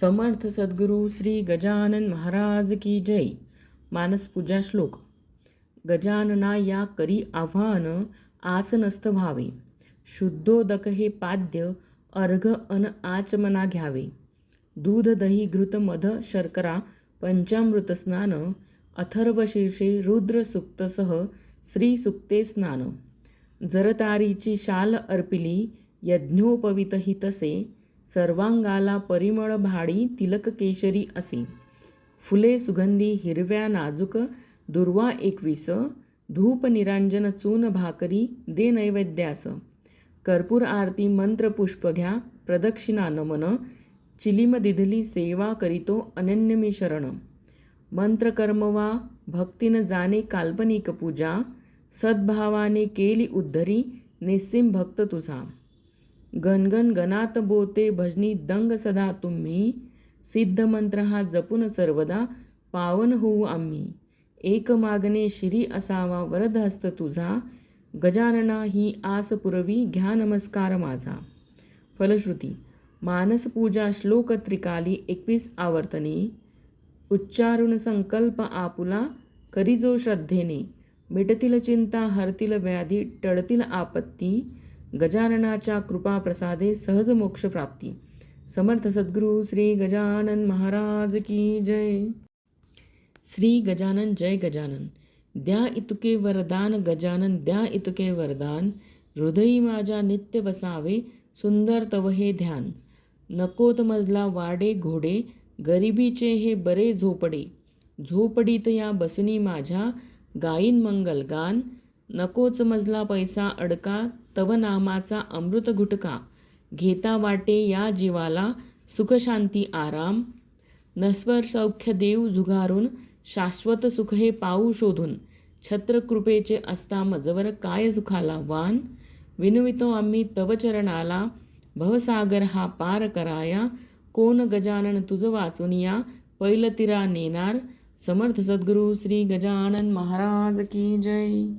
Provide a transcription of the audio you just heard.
समर्थ सद्गुरू श्री गजानन महाराज की जय. मानस पूजा श्लोक. गजानना या करी आव्हान, आसनस्थ व्हावे. शुद्धोदक हे पाद्य, अर्घ अन आचमना घ्यावे. दूध दही घृत मध शर्करा पंचामृत स्नान. अथर्वशीर्षे रुद्र सुक्तसह श्री सुक्ते स्नान. जरतारीची शाल अर्पिली, यज्ञोपवित हितसे. सर्वांगाला परिमळ भाडी, तिलक केशरी असे. फुले सुगंधी हिरव्या नाजूक, दुर्वा 21. धूप निरांजन चून भाकरी, दे नैवेद्यास. कर्पूर आरती मंत्र पुष्प घ्या, प्रदक्षिणा नमन. चिलिम दिधली सेवा करीतो, अनन्य मी शरण. मंत्र कर्म वा भक्तीन जाणे काल्पनिक पूजा. सद्भावाने केली उद्धरी, निस्सीम भक्त तुझा. गणगण गणात बोते भजनी दंग सदा तुम्ही. सिद्ध मंत्र हा जपून सर्वदा, पावन होऊ आम्ही. एक मागणे श्री असावा वरद हस्त तुझा. गजानना ही आस पुरवी, घ्या नमस्कार माझा. फलश्रुती. मानस पूजा श्लोक त्रिकाली 21 आवर्तने. उच्चारून संकल्प आपुला, करीजो श्रद्धेने. मिटतील चिंता, हरतील व्याधी, टळतील आपत्ती. गजाननाच्या कृपा प्रसादे सहज मोक्ष प्राप्ती. समर्थ सद्गुरू श्री गजानन महाराज की जय. श्री गजानन जय गजानन. द्या इतुके वरदान गजानन, द्या इतुके वरदान. हृदयी माझ्या नित्य वसावे, सुंदर तव हे ध्यान. नकोत मजला वाडे घोडे, गरिबीचे हे बरे झोपडे. झोपडीत या बसनी माझ्या, गाईन मंगल गान. नकोच मजला पैसा अडका, तव नामाचा अमृत घुटका. घेता वाटे या जीवाला, सुख शांती आराम. नश्वर सौख्य देव झुगारून, शाश्वत सुख हे पाऊ शोधून. छत्र कृपेचे असता मजवर, काय सुखाला वान. विनवितो आम्ही तव चरणाला, भवसागर हा पार कराया. कोण गजानन तुझ वाचून या, पैलतीरा नेणार. समर्थ सद्गुरू श्री गजानन महाराज की जय.